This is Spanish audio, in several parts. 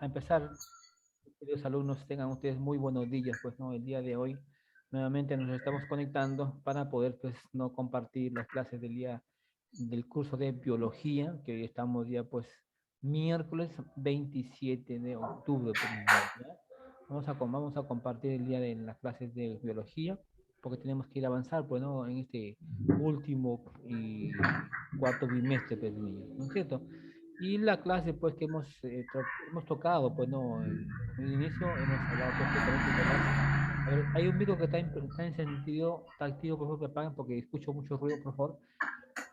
a empezar, queridos alumnos, tengan ustedes muy buenos días, pues, ¿no? El día de hoy nuevamente nos estamos conectando para poder, pues, no compartir las clases del día del curso de biología, que hoy estamos ya, pues, miércoles 27 de octubre, pues, ¿ya? Vamos a compartir el día de las clases de biología, porque tenemos que ir a avanzar, pues, ¿no? En este último y cuarto bimestre, pues, niños, ¿no es cierto? Y la clase, pues, que hemos tocado, pues, no, en un inicio hemos hablado, pues, justamente de las... A ver, hay un micro que está en sentido, está activo, por favor, que apaguen porque escucho mucho ruido, por favor.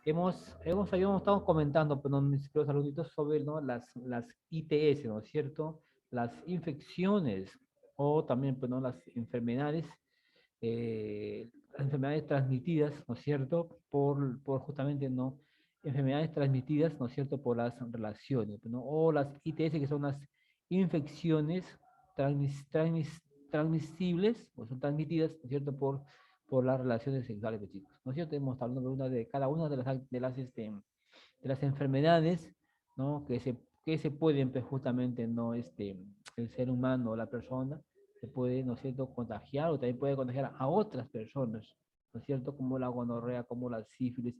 Habíamos estado comentando, pues, ¿no? Mis queridos alumnitos, sobre, ¿no? Las ITS, ¿no es cierto? Las infecciones o también, pues, ¿no? Las enfermedades transmitidas, ¿no es cierto? Por justamente, ¿no? Enfermedades transmitidas, ¿no es cierto? Por las relaciones, ¿no? O las ITS, que son las infecciones transmisibles, o son transmitidas, ¿no es cierto? Por las relaciones sexuales de chicos, ¿no es cierto? Hemos hablado de cada una de las enfermedades, ¿no? Que se pueden, pues, justamente, ¿no? El ser humano o la persona se puede, ¿no es cierto?, contagiar o también puede contagiar a otras personas, ¿no es cierto?, como la gonorrea, como la sífilis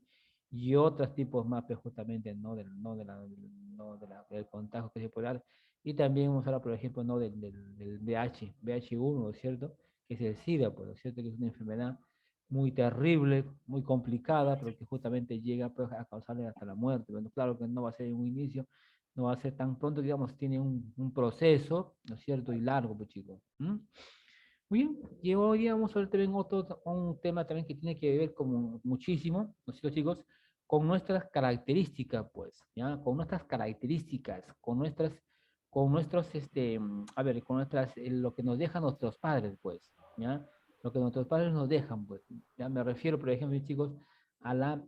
y otros tipos más, pues, justamente, ¿no? Del contagio que se puede dar. Y también vamos a hablar, por ejemplo, ¿no? Del VH1, ¿no es cierto?, que es el SIDA, pues, ¿no es cierto?, que es una enfermedad muy terrible, muy complicada, pero que justamente llega, pues, a causarle hasta la muerte. Bueno, claro que no va a ser en un inicio, no va a ser tan pronto, digamos, tiene un proceso, ¿no es cierto?, y largo, pues, chicos. ¿Mm? Muy bien, y hoy día vamos a ver también un tema también que tiene que ver como muchísimo, ¿no es cierto, chicos? Con nuestras características, pues, ¿ya? Con nuestras características, a ver, con lo que nos dejan nuestros padres, pues, ¿ya? Lo que nuestros padres nos dejan, pues, ya me refiero, por ejemplo, chicos, a la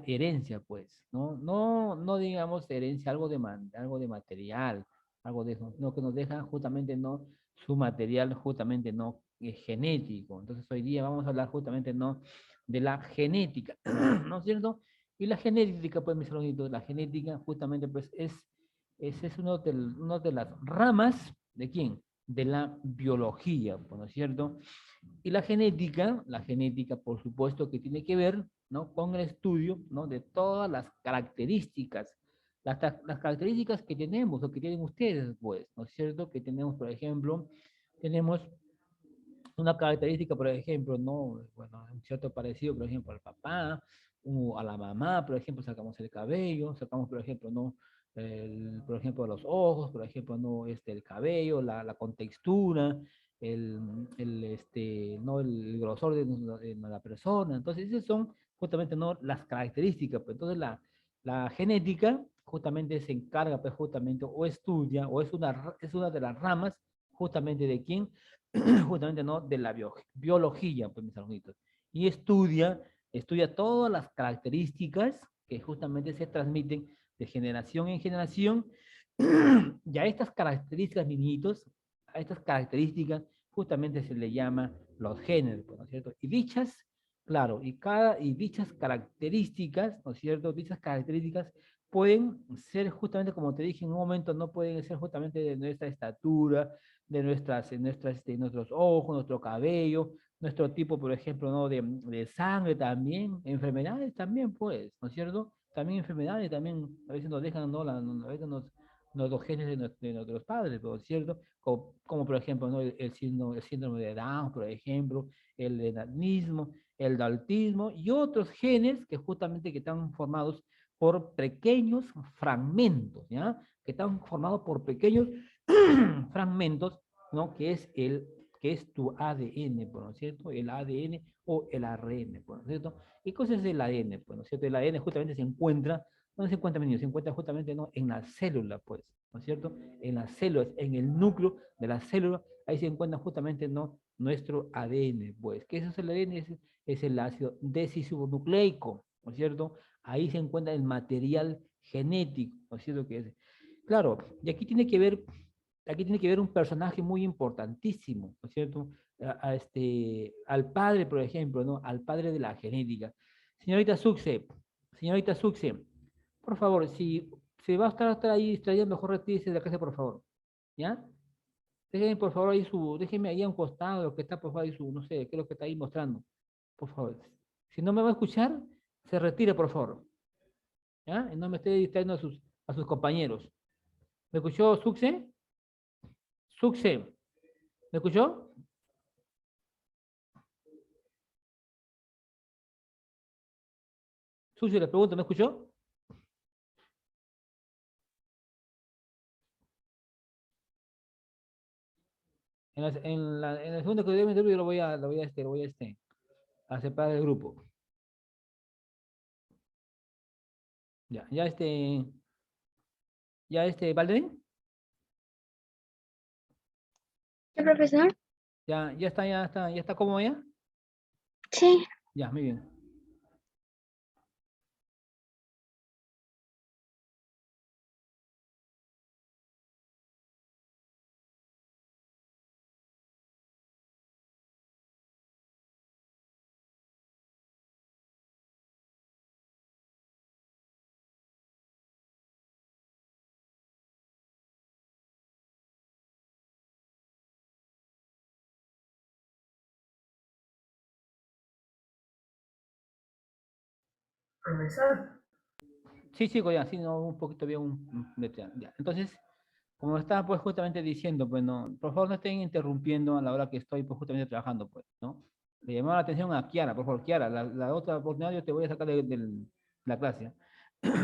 herencia, pues, ¿no? No digamos herencia, algo de material, algo de eso, no, que nos dejan justamente, ¿no? Su material justamente, ¿no? Genético. Entonces hoy día vamos a hablar justamente, ¿no? De la genética, ¿no es cierto? Y la genética, pues, mis hermanitos, la genética justamente, pues, es uno de las ramas de quién, de la biología, pues, ¿no es cierto? Y la genética, por supuesto, que tiene que ver, ¿no? Con el estudio, ¿no? De todas las características, las características que tenemos o que tienen ustedes, pues, ¿no es cierto? Que tenemos, por ejemplo, tenemos una característica, por ejemplo, ¿no? Bueno, un cierto parecido, por ejemplo, al papá, o a la mamá, por ejemplo, sacamos el cabello, sacamos, por ejemplo, ¿no? Por ejemplo, los ojos, por ejemplo, ¿no? El cabello, la contextura, ¿no? El grosor de la persona. Entonces, esas son justamente, ¿no? Las características. Pues, entonces, la genética justamente se encarga, pues, justamente, o estudia, o es una de las ramas justamente de quién, justamente, ¿no? De la biología, pues, mis hermanitos. Y estudia todas las características que justamente se transmiten de generación en generación. Y a estas características, niñitos, a estas características justamente se le llama los genes, pues, ¿no es cierto? Y dichas, claro, y dichas características, ¿no es cierto? Dichas características pueden ser justamente, como te dije en un momento, no pueden ser justamente de nuestra estatura, de nuestros ojos, nuestro cabello, nuestro tipo, por ejemplo, ¿no? de sangre también, enfermedades también, pues, ¿no es cierto? También enfermedades, también a veces nos dejan, ¿no? A veces los genes de nuestros padres, ¿no es cierto? Como, por ejemplo, ¿no? El síndrome de Down, por ejemplo, el enanismo, el daltismo y otros genes que justamente que están formados por pequeños fragmentos, ¿ya? Que están formados por pequeños fragmentos, ¿no? Que es tu ADN, ¿no es cierto? El ADN o el ARN, ¿no es cierto? ¿Y qué cosa es el ADN? ¿No es cierto? El ADN justamente se encuentra, ¿dónde se encuentra, niños? Se encuentra justamente, ¿no? En la célula, pues, ¿no es cierto? En las células, en el núcleo de la célula, ahí se encuentra justamente, ¿no? Nuestro ADN, pues. ¿Qué es el ADN? Es el ácido desoxirribonucleico, ¿no es cierto? Ahí se encuentra el material genético, ¿no es cierto? Claro, y aquí tiene que ver un personaje muy importantísimo, ¿no es cierto? Al padre, por ejemplo, ¿no? Al padre de la genética. Señorita Suxe, por favor, si se va a estar ahí distrayendo, mejor retírese de la casa, por favor. ¿ya? Déjenme, por favor, ahí déjenme ahí a un costado lo que está, por favor, ahí no sé, qué es lo que está ahí mostrando. Por favor. Si no me va a escuchar, se retire, por favor. ¿Ya? Y no me esté distrayendo a sus compañeros. ¿Me escuchó Suxe? Suxe, ¿me escuchó? Suxe, le pregunto, ¿me escuchó? En la segunda que debe yo lo voy a separar del grupo. Ya, Valdrín, ¿Qué, profesor? ya está cómodo ya. Sí. Ya, muy bien. Profesor. Sí, chico, ya, sí, no, un poquito bien, ya. Entonces, como estaba pues justamente diciendo, pues no, por favor no estén interrumpiendo a la hora que estoy pues justamente trabajando, pues, ¿no? Le llamaba la atención a Kiara, por favor, Kiara, la otra oportunidad yo te voy a sacar de la clase.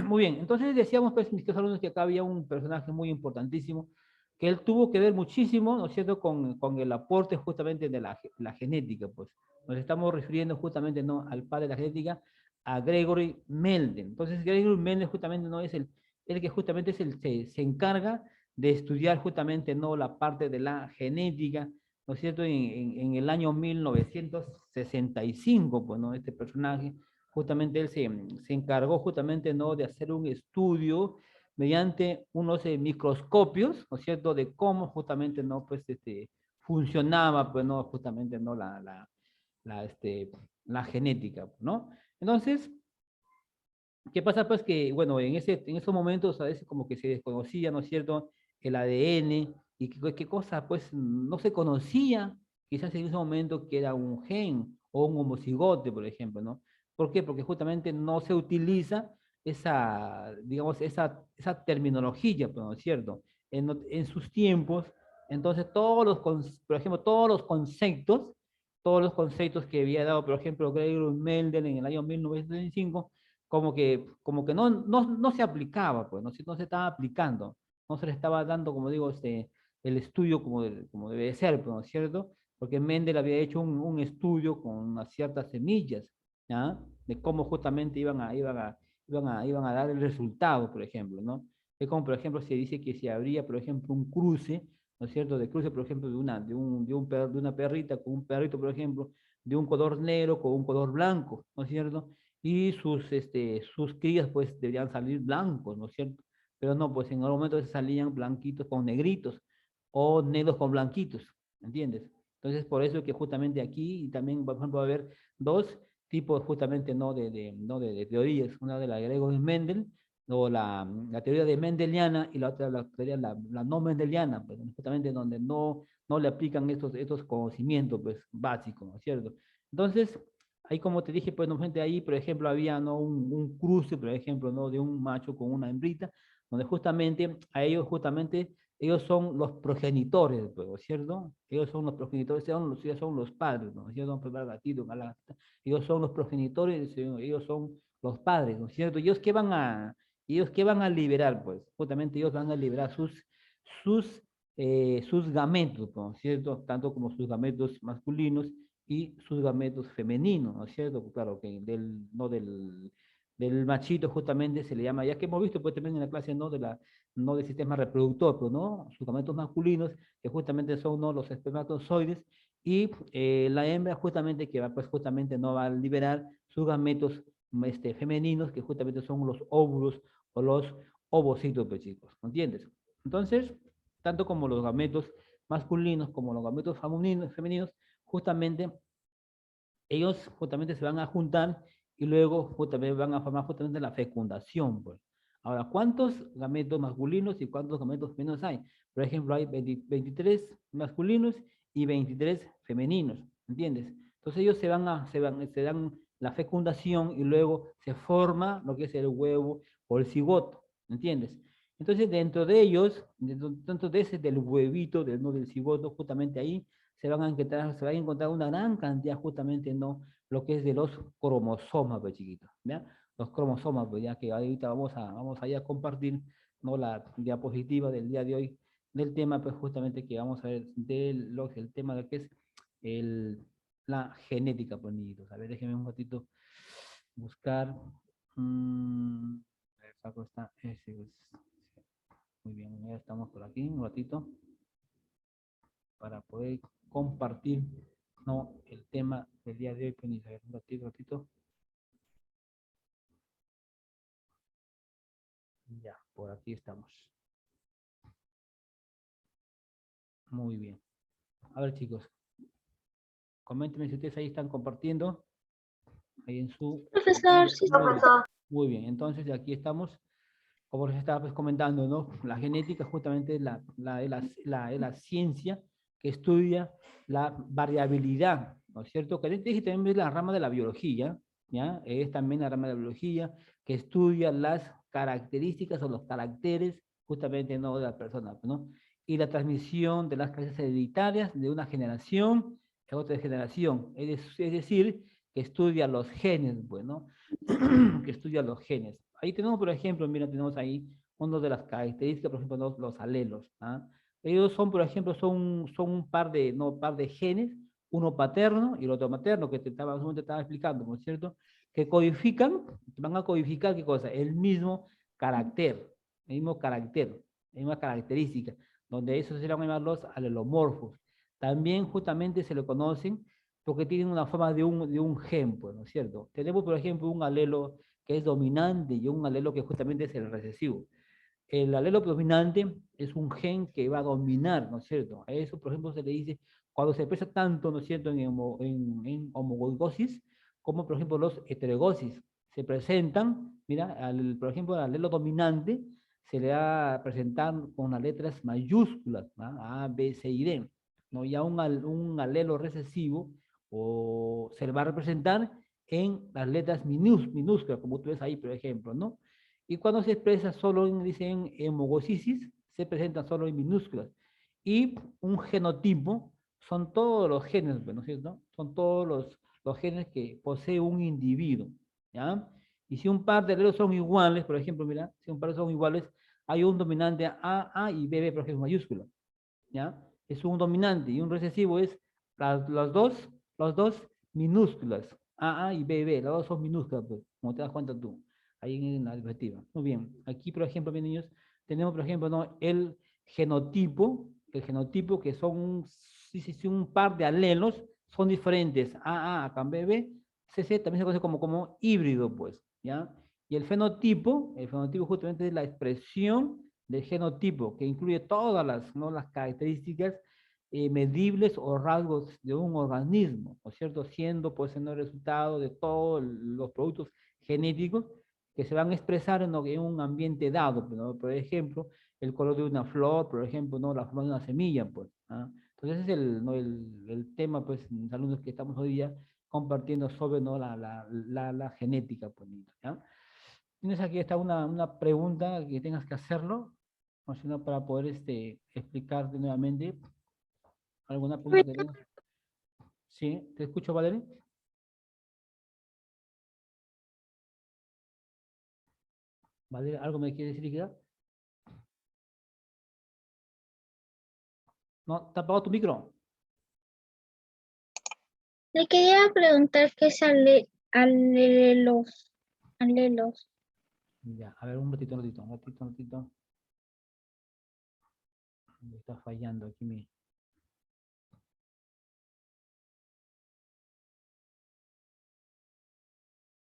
Muy bien, entonces decíamos pues, mis queridos alumnos, que acá había un personaje muy importantísimo, que él tuvo que ver muchísimo, ¿no es cierto?, con el aporte justamente de la genética, pues. Nos estamos refiriendo justamente, ¿no?, al padre de la genética, a Gregory Mendel. Entonces, Gregory Mendel justamente no es el que justamente se encarga de estudiar justamente, ¿no?, la parte de la genética, ¿no es cierto?, en el año 1965, pues, ¿no?, este personaje, justamente él se encargó justamente, ¿no?, de hacer un estudio mediante unos microscopios, ¿no es cierto?, de cómo justamente, ¿no?, pues, funcionaba, pues, ¿no?, justamente, ¿no?, la, este, la genética, ¿no? Entonces, ¿qué pasa? Pues que, bueno, en esos momentos a veces como que se desconocía, ¿no es cierto?, el ADN y qué cosa, pues no se conocía quizás en ese momento que era un gen o un homocigote, por ejemplo, ¿no? ¿Por qué? Porque justamente no se utiliza digamos, esa terminología, pues, ¿no es cierto? En sus tiempos, entonces por ejemplo, todos los conceptos que había dado, por ejemplo, Gregor Mendel en el año 1905, como que no se aplicaba, pues, no se estaba aplicando, no se le estaba dando, como digo, el estudio como debe ser, pues, ¿no es cierto? Porque Mendel había hecho un estudio con unas ciertas semillas, ¿ya? De cómo justamente iban a dar el resultado, por ejemplo, ¿no? Es como, por ejemplo, se dice que si habría, por ejemplo, un cruce, ¿no es cierto? De cruce, por ejemplo, de una perrita con un perrito, por ejemplo, de un color negro con un color blanco, ¿no es cierto? Y sus crías pues deberían salir blancos, ¿no es cierto? Pero no, pues en algún momento salían blanquitos con negritos o negros con blanquitos, ¿entiendes? Entonces por eso es que justamente aquí y también, por ejemplo, va a haber dos tipos justamente no no de teorías, una de la de Gregor Mendel, o la teoría de Mendeliana y la otra la teoría la no Mendeliana, pues, justamente donde no le aplican estos conocimientos pues, básicos, ¿no es cierto? Entonces, ahí como te dije, pues, no, gente, ahí, por ejemplo, había, ¿no?, un cruce, por ejemplo, ¿no?, de un macho con una hembrita, donde justamente, ellos son los progenitores, pues, ¿no es cierto? Ellos son los progenitores, ellos son los padres, ¿no es cierto? Pues, ellos son los progenitores, ellos son los padres, ¿no es cierto? Ellos que van a liberar, pues, justamente ellos van a liberar sus, sus gametos, ¿no es cierto? Tanto como sus gametos masculinos y sus gametos femeninos, ¿no es cierto? Claro, que no del machito justamente se le llama, ya que hemos visto pues también en la clase, no del sistema reproductor, pues, ¿no? Sus gametos masculinos, que justamente son, ¿no?, los espermatozoides, y la hembra justamente que va, pues justamente no va a liberar sus gametos femeninos, que justamente son los óvulos o los ovocitos, pues, chicos, ¿entiendes? Entonces, tanto como los gametos masculinos como los gametos femeninos, justamente ellos justamente se van a juntar y luego justamente van a formar justamente la fecundación, pues. Ahora, ¿cuántos gametos masculinos y cuántos gametos femeninos hay? Por ejemplo, hay 23 masculinos y 23 femeninos, ¿entiendes? Entonces ellos se dan la fecundación y luego se forma lo que es el huevo o el cigoto, ¿entiendes? Entonces dentro de ellos, dentro de ese del huevito, ¿no? Del cigoto, justamente ahí se va a encontrar una gran cantidad justamente, ¿no? Lo que es de los cromosomas, pues chiquitos, ¿ya? Los cromosomas, pues ya que ahorita vamos a compartir, ¿no? La diapositiva del día de hoy del tema, pues justamente que vamos a ver el tema de que es la genética, pues niñitos. A ver, déjenme un ratito buscar. A ver, saco muy bien, ya estamos por aquí, un ratito, para poder compartir, ¿no? El tema del día de hoy, pues niñitos. A ver, un ratito. Ya, por aquí estamos. Muy bien. A ver, chicos, coméntenme si ustedes ahí están compartiendo. Ahí en su... Profesor, sí. Muy bien, entonces aquí estamos, como les estaba pues comentando, ¿no? La genética justamente es la ciencia que estudia la variabilidad, ¿no es cierto? Que dije también es la rama de la biología, ¿ya? Es también la rama de la biología que estudia las características o los caracteres justamente, ¿no? De la persona, ¿no? Y la transmisión de las clases hereditarias de una generación a otra generación, es decir, que estudia los genes, bueno, que estudia los genes. Ahí tenemos, por ejemplo, mira, tenemos ahí una de las características, por ejemplo, los alelos. ¿Ah? Ellos son, por ejemplo, son un par de, no, par de genes, uno paterno y el otro materno, que te estaba explicando, ¿no es cierto? Que codifican, van a codificar, ¿qué cosa? La misma característica, donde esos se van a llamar los alelomorfos. También justamente se lo conocen porque tienen una forma de un gen, pues, ¿no es cierto? Tenemos, por ejemplo, un alelo que es dominante y un alelo que justamente es el recesivo. El alelo dominante es un gen que va a dominar, ¿no es cierto? A eso, por ejemplo, se le dice, cuando se expresa tanto, ¿no es cierto?, en homogoigosis, como por ejemplo los heterogosis. Se presentan, mira, por ejemplo, el alelo dominante se le va a presentar con las letras mayúsculas, ¿no? A, B, C y D. ¿No? Ya un alelo recesivo o se le va a representar en las letras minúsculas, como tú ves ahí, por ejemplo, ¿no? Y cuando se expresa solo dicen hemogosisis, se presenta solo en minúsculas. Y un genotipo son todos los genes, ¿no es cierto? Son todos los genes que posee un individuo, ¿ya? Y si un par de alelos son iguales, por ejemplo, mira, si un par son iguales, hay un dominante A y BB, por ejemplo, mayúscula, ¿ya? Es un dominante y un recesivo es las dos minúsculas, A y BB, las dos son minúsculas, pues, como te das cuenta tú, ahí en la diapositiva. Muy bien, aquí, por ejemplo, bien, niños, tenemos, por ejemplo, ¿no? el genotipo que son un par de alelos, son diferentes, A con BB, CC también se conoce como híbrido, pues, ¿ya? Y el fenotipo justamente es la expresión del genotipo, que incluye todas las, ¿no? las características medibles o rasgos de un organismo, ¿no es cierto? Siendo pues el resultado de todos los productos genéticos que se van a expresar en un ambiente dado, ¿no? Por ejemplo, el color de una flor, por ejemplo, ¿no? La forma de una semilla, pues. ¿Ah? Entonces ese es el tema, pues, los alumnos que estamos hoy día compartiendo sobre, ¿no? la genética, pues, ¿ya? Tienes aquí está una pregunta que tengas que hacerlo, o si no, para poder explicarte nuevamente alguna pregunta que tengas. Sí, te escucho, Valeria. Valeria, ¿algo me quiere decir, Iquidad? No, ¿te ha apagado tu micro? Le quería preguntar qué es alelos. Alelos. Ya, a ver, un ratito. Me está fallando aquí mi...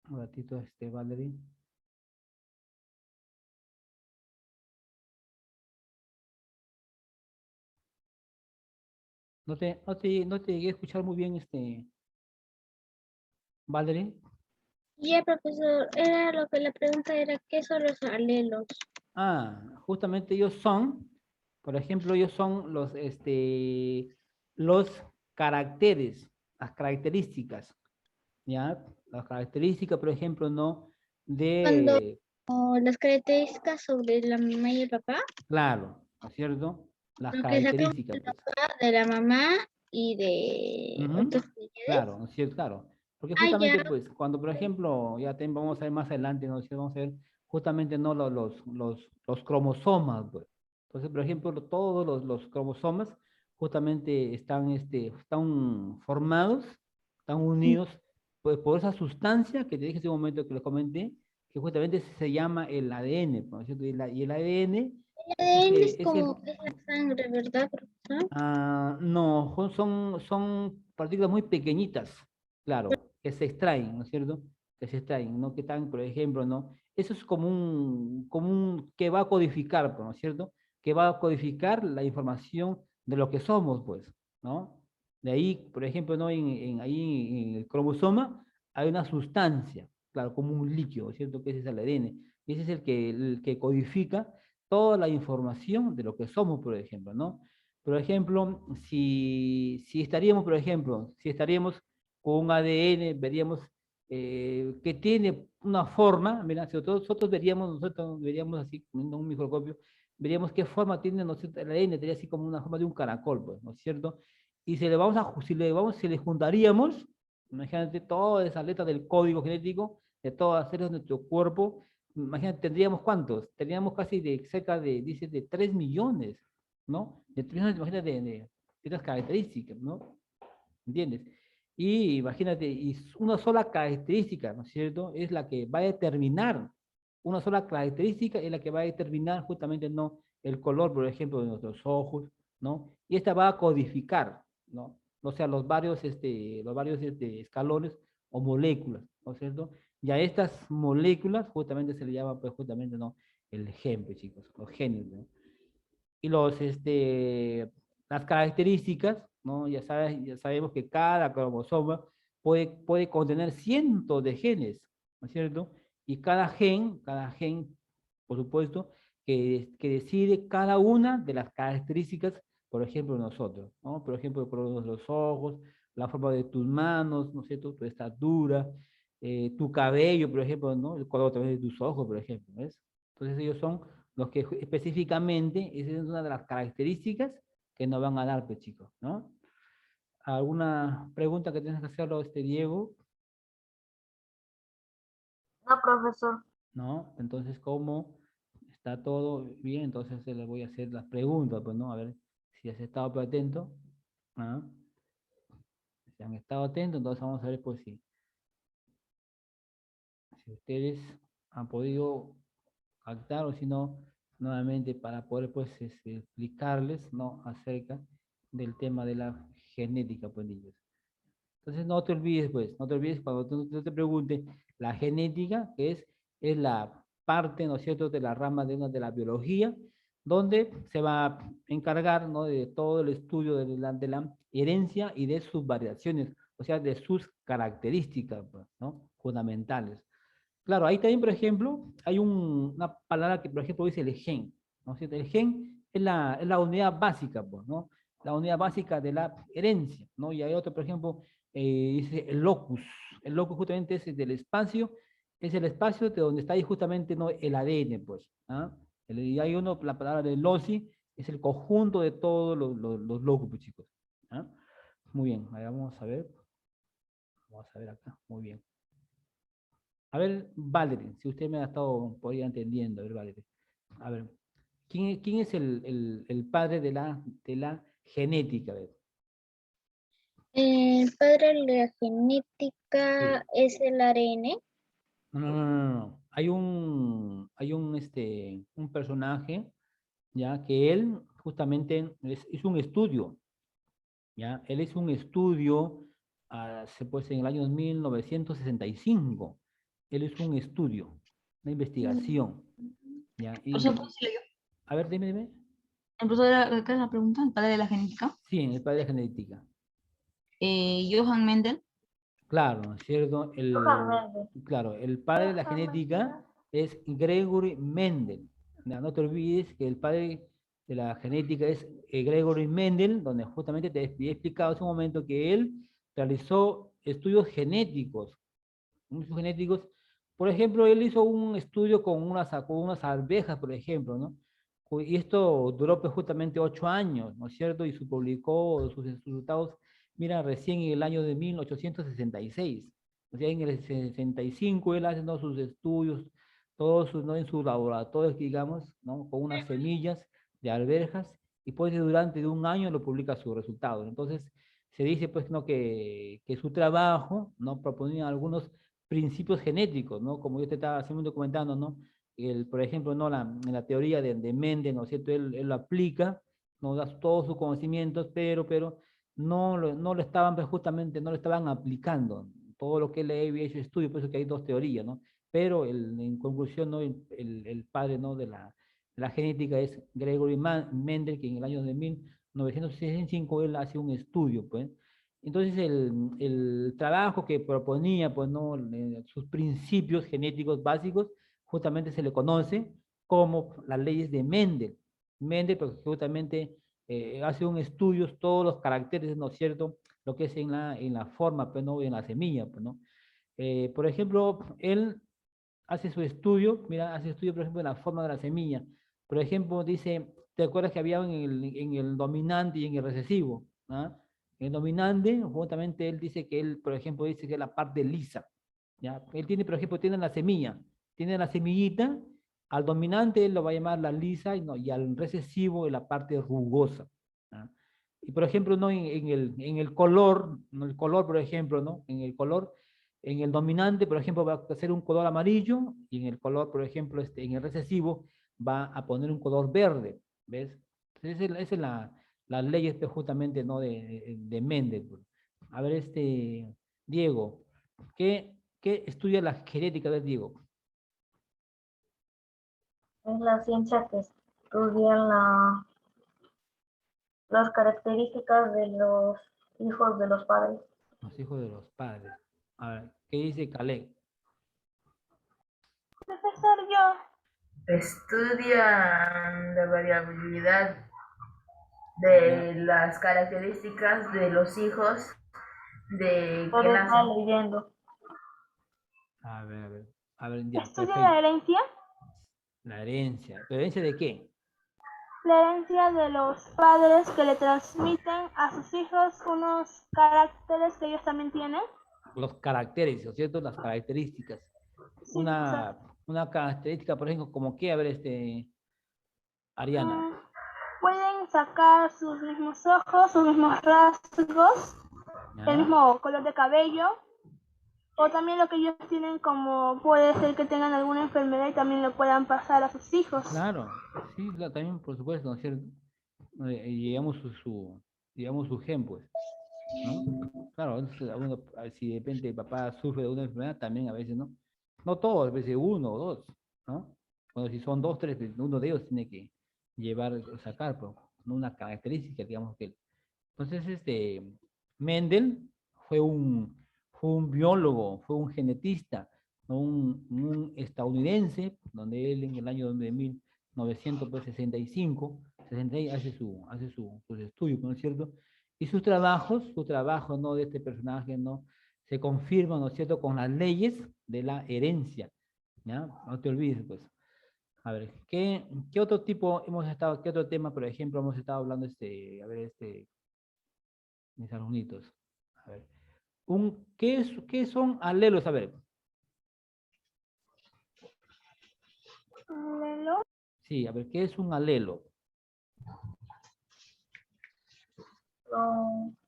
Un ratito, Valeria. No te llegué a escuchar muy bien, Valeria. Ya, profesor, era lo que la pregunta era, ¿qué son los alelos? Ah, justamente ellos son Por ejemplo, ellos son los caracteres, las características, ¿ya? Las características, por ejemplo, ¿no? Cuando De, las características sobre la mamá y el papá, claro, ¿no es cierto? Las lo que sacamos características, pues. de la mamá y de Ujú, otros familiares. claro, ¿no es cierto? Claro. Porque Ah, ya. justamente, pues, cuando, por ejemplo, vamos a ver más adelante, ¿no es cierto? Vamos a ver justamente, ¿no? Los cromosomas, pues. Entonces, por ejemplo, todos los cromosomas justamente están formados, están unidos, pues, por esa sustancia que te dije hace un momento que lo comenté, que justamente se llama el ADN, pues, ¿no es cierto? Y el ADN El ADN es es el, como es la sangre, ¿verdad, profesor? no, son partículas muy pequeñitas, claro, que se extraen, ¿no es cierto? Que se extraen, ¿no? Que están, por ejemplo, ¿no? Eso es que va a codificar, pues, ¿no es cierto? Que va a codificar la información de lo que somos, pues, ¿no? De ahí, por ejemplo, ¿no? Ahí en el cromosoma hay una sustancia, claro, como un líquido, ¿no es cierto? Que ese es el ADN. Y ese es el que codifica toda la información de lo que somos, por ejemplo, ¿no? Por ejemplo, si estaríamos, por ejemplo, si estaríamos con un ADN, veríamos que tiene una forma, mira, si nosotros veríamos así, con un microscopio, veríamos qué forma tiene, ¿no es cierto? El ADN, tendría así como una forma de un caracol, pues, ¿no es cierto? Y si le juntaríamos, imagínate todas esas letras del código genético de todas las células de nuestro cuerpo, imagínate, tendríamos cuántos, tendríamos casi cerca de, dice, de 3 millones, ¿no? De 3 millones, imagínate, de estas características, ¿no? ¿Entiendes? Y imagínate, y una sola característica, ¿no es cierto? Es la que va a determinar, una sola característica es la que va a determinar justamente, ¿no? El color, por ejemplo, de nuestros ojos, ¿no? Y esta va a codificar, ¿no? O sea, los varios escalones o moléculas, ¿no es cierto? Y a estas moléculas justamente se le llama, pues justamente, ¿no? El gen, pues, chicos, los genes, ¿no? Y las características, ¿no? Ya sabemos que cada cromosoma puede contener cientos de genes, ¿no es cierto? Y cada gen, por supuesto, que decide cada una de las características, por ejemplo, nosotros, ¿no? Por ejemplo, el color de los ojos, la forma de tus manos, ¿no es cierto? Tu estatura, tu cabello, por ejemplo, ¿no? El color también de tus ojos, por ejemplo, ¿ves? Entonces ellos son los que específicamente, esa es una de las características que nos van a dar, pues chicos, ¿no? ¿Alguna pregunta que tienes que hacerlo, Diego? No, profesor. ¿No? Entonces, ¿cómo está todo bien? Entonces le voy a hacer las preguntas, pues, ¿no? A ver si has estado pues, atento. ¿Ah? Si han estado atentos, entonces vamos a ver, pues, si ustedes han podido captar o si no, nuevamente para poder, pues, explicarles, ¿no? Acerca del tema de la genética, pues, niños. Entonces no te olvides, pues, no te olvides cuando te pregunte la genética, que es la parte, ¿no es cierto?, de la rama de la biología, donde se va a encargar, ¿no?, de todo el estudio de la herencia y de sus variaciones, o sea, de sus características, pues, ¿no?, fundamentales. Claro, ahí también, por ejemplo, hay una palabra que, por ejemplo, dice el gen, ¿no es cierto? El gen es la unidad básica, pues, ¿no? La unidad básica de la herencia, ¿no? Y hay otro, por ejemplo, dice el locus. El locus justamente es del espacio, es el espacio de donde está ahí justamente, ¿no? El ADN, pues, ¿ah? Y hay uno, la palabra de loci, es el conjunto de todos los locus, pues, chicos, ¿ah? Muy bien, ahí vamos a ver acá, muy bien. A ver, Valerie, si usted me ha estado por ahí entendiendo, a ver, Valerie. A ver, ¿quién es el padre de la genética? A ver. El padre de la genética Sí. es el ARN. No, no, no, no, no. Hay un personaje, ya, que él justamente es un estudio, ya. Él es un estudio, pues en el año 1965. Él es un estudio, una investigación, ya. Profesor, ¿puedo decirle yo? A ver, dime. El profesor, ¿qué es la pregunta? El padre de la genética. Sí, en el padre de la genética. Johann Mendel. Claro, ¿no es cierto? Claro, el padre de la genética es Gregory Mendel. No te olvides que el padre de la genética es Gregory Mendel, donde justamente te he explicado hace un momento que él realizó estudios genéticos, muchos genéticos. Por ejemplo, él hizo un estudio con unas arvejas, por ejemplo, ¿no? Y esto duró pues, justamente 8 años, ¿no es cierto? Y se publicó sus resultados, mira, recién en el año de 1866. O sea, en el 65 él hace, ¿no?, sus estudios, todos sus, ¿no?, en sus laboratorios, digamos, ¿no?, con unas semillas de arvejas, y pues durante de un año lo publica sus resultados. Entonces, se dice pues, ¿no?, que su trabajo, ¿no?, proponía algunos principios genéticos, ¿no? Como yo te estaba haciendo comentando, ¿no? Por ejemplo, ¿no?, la teoría de Mendel, ¿no es cierto? Él lo aplica, no da todos sus conocimientos, pero no lo estaban, pues, justamente, no lo estaban aplicando. Todo lo que él había hecho estudio, por eso que hay dos teorías, ¿no? Pero en conclusión, ¿no?, el padre, ¿no?, de la genética es Gregory Mendel, que en el año de 1965 él hace un estudio, pues. Entonces el trabajo que proponía, pues, ¿no?, sus principios genéticos básicos, justamente se le conoce como las leyes de Mendel. Mendel, porque justamente hace un estudio, todos los caracteres, ¿no es cierto?, lo que es en la forma, pues, ¿no?, en la semilla, pues, ¿no? Por ejemplo, él hace su estudio, mira, hace estudio, por ejemplo, de la forma de la semilla. Por ejemplo, dice, ¿te acuerdas que había en el dominante y en el recesivo? ¿Ah? En el dominante, justamente él dice que él, por ejemplo, dice que es la parte lisa. ¿Ya? Él tiene, por ejemplo, tiene la semilla, tiene la semillita, al dominante él lo va a llamar la lisa, y, no, y al recesivo la parte rugosa. ¿Ah? Y por ejemplo, ¿no?, en el color, ¿no?, el color, por ejemplo, ¿no?, en el color, en el dominante, por ejemplo, va a ser un color amarillo, y en el color, por ejemplo, en el recesivo, va a poner un color verde, ¿ves? Esa es la ley justamente, ¿no?, de Mendel. A ver, Diego, ¿qué estudia la genética de Diego? Es la ciencia que estudia las características de los hijos de los padres. Los hijos de los padres. A ver, ¿qué dice Caleb? Profesor, yo. Estudian la variabilidad Ya. de las características de los hijos de que Pero está nacen. leyendo. A ver, a ver. A ver, ya, ¿Estudia perfecto. la herencia? La herencia. ¿Pero herencia de qué? La herencia de los padres que le transmiten a sus hijos unos caracteres que ellos también tienen. Los caracteres, ¿no es cierto? Las características. Sí, profesor. Una característica, por ejemplo, como qué, a ver, Ariana. Pueden sacar sus mismos ojos, sus mismos rasgos, el ¿Ya? mismo color de cabello, o también lo que ellos tienen, como puede ser que tengan alguna enfermedad y también lo puedan pasar a sus hijos. Claro, sí, también, por supuesto, ¿no es cierto? Y digamos digamos su gen, pues, ¿no? Claro, si de repente el papá sufre de una enfermedad, también a veces, ¿no? No todos, a veces uno o dos, ¿no? Bueno, si son dos, tres, pues, uno de ellos tiene que sacar, pues, ¿no?, una característica, digamos que. Entonces, Mendel fue un biólogo, fue un genetista, ¿no?, un estadounidense, donde él en el año de 1965, 66, sus estudios, ¿no es cierto? Y sus trabajos, ¿no?, de este personaje, ¿no?, se confirman, ¿no es cierto?, con las leyes de la herencia, ¿ya? No te olvides, pues. A ver, ¿qué otro tipo qué otro tema, por ejemplo, hemos estado hablando, a ver, mis alumnitos? A ver, ¿qué son alelos? A ver, ¿Lelo? sí, a ver, ¿qué es un alelo?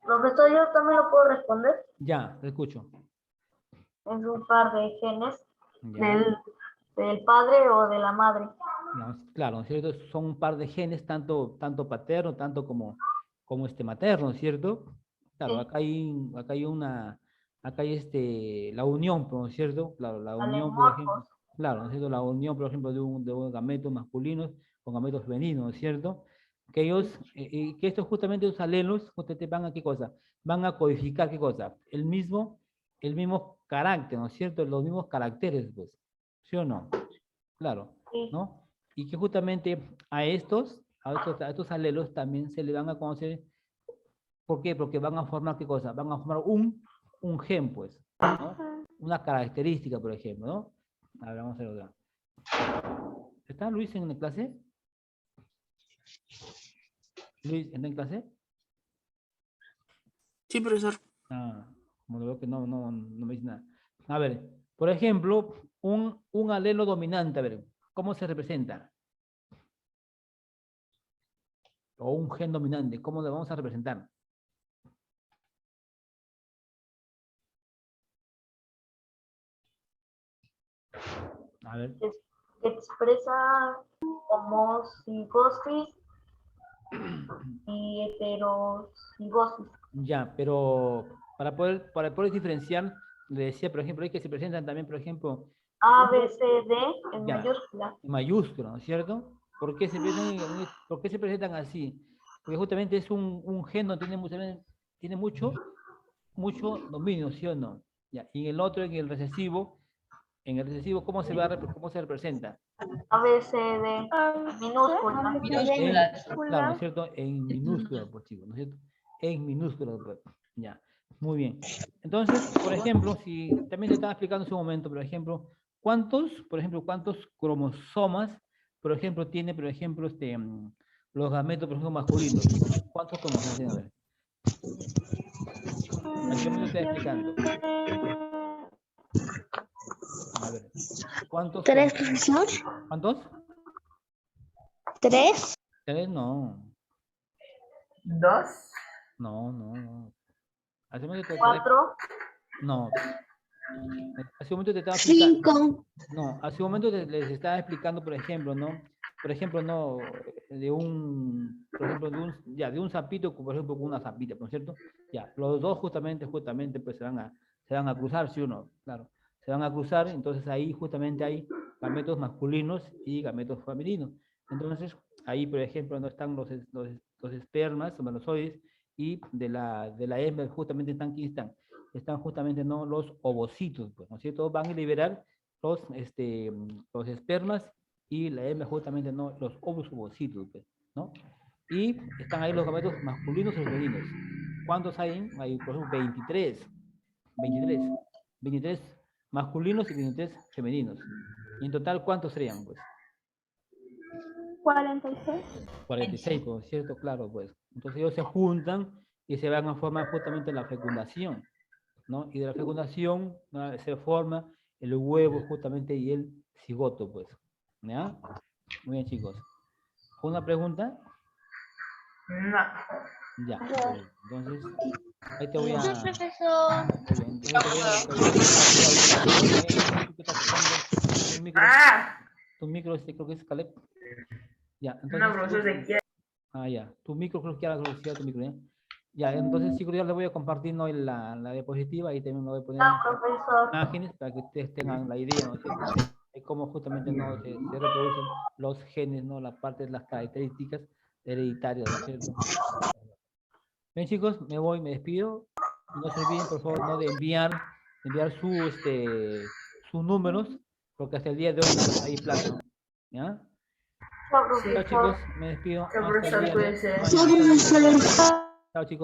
Profesor, yo también lo puedo responder. Ya, te escucho. Es un par de genes Ya, del padre o de la madre. digamos, claro, ¿no es cierto? Son un par de genes, tanto paterno, tanto como materno, ¿no es cierto? Claro, Sí, acá hay la unión, ¿no es cierto? Claro, la unión, por ejemplo, alemorfos. claro, ¿no es cierto? La unión, por ejemplo, de un gameto masculino con gametos femeninos, ¿no es cierto? Que ellos, que estos justamente los alelos, justamente van a qué cosa? Van a codificar qué cosa? El mismo carácter, ¿no es cierto? Los mismos caracteres, pues, ¿sí o no? Claro, Sí. ¿no? Y que justamente a estos a estos alelos también se le van a conocer. ¿Por qué? Porque van a formar, ¿qué cosa? Van a formar un gen, pues, ¿no? Una característica, por ejemplo, ¿no? A ver, vamos a ver otra. ¿Está Luis en la clase? Luis, ¿está en clase? Sí, profesor. Ah, como lo veo que no me dice nada. A ver, por ejemplo, un alelo dominante, a ver, ¿cómo se representa? O un gen dominante, ¿cómo lo vamos a representar? A ver, Expresa homocigosis y heterocigosis. ya, pero para poder diferenciar, le decía, por ejemplo, ahí que se presentan también, por ejemplo, A, B, C, D en Ya. mayúscula. en mayúscula, ¿no es cierto? ¿Por qué se presentan así? Porque justamente es un gen donde tiene mucho dominio, ¿sí o no? Ya, y en el otro, en el recesivo, ¿cómo se representa? A, B, C, D minúscula. Claro, ¿no es cierto? En minúscula, por chico, ¿no es cierto? En minúscula, pues, ya. Muy bien. Entonces, por ejemplo, si también te estaba explicando en su momento, por ejemplo, ¿cuántos cromosomas, por ejemplo, tiene, por ejemplo, los gametos, por ejemplo, masculinos? ¿Cuántos cromosomas tiene? A ver. Aquí me lo estoy explicando. A ver. ¿Cuántos? ¿Tres, profesor? ¿Cuántos? ¿Tres? ¿Tres? No. 2. No. Hace un momento 4. No. Hace un momento te estaba explicando. Cinco. No, hace un momento les estaba explicando, por ejemplo, ¿no? Por ejemplo, no, de un sapito, por ejemplo, con una sapita, ¿no es cierto? Ya, los dos justamente, pues se van a cruzar, ¿sí o no? Claro, se van a cruzar, entonces ahí justamente hay gametos masculinos y gametos femeninos. Entonces, ahí, por ejemplo, no están los espermas, espermatozoides, y de la hembra justamente están justamente, ¿no? Los ovocitos, pues, ¿no es cierto? Van a liberar los espermas y la hembra justamente, ¿no? Los ovocitos, pues, ¿no? Y están ahí los gametos masculinos y femeninos. ¿Cuántos hay? Hay, por ejemplo, 23 masculinos y 23 femeninos. Y en total, ¿cuántos serían, pues? 46. 46, ¿no es cierto? Claro, pues. Entonces ellos se juntan y se van a formar justamente la fecundación, ¿no? Y de la fecundación, ¿no? Se forma el huevo justamente y el cigoto, pues. ¿Ya? Muy bien, chicos. ¿Una pregunta? No. Ya. Entonces, ahí te voy a... Profesor. ¡Ah! Tu micro, creo que es Caleb. Ya, entonces... No, profesor, de qué. Ah, ya. Tu micro, creo que era la velocidad de tu micro, ¿eh? Ya, entonces, chicos, ya les voy a compartir, ¿no? la diapositiva y también me voy a poner Profesor. imágenes para que ustedes tengan la idea, ¿no? De cómo justamente, ¿no? se reproducen los genes, ¿no? La parte de las características hereditarias, ¿no es cierto? Bien, chicos, me despido. No se olviden, por favor, ¿no? de enviar sus números, porque hasta el día de hoy no hay plazo, ¿ya? Chao, Chao, profesor. chicos, me despido. Chao, Hasta el profesor, día de cuídense. mañana. Chao, chicos.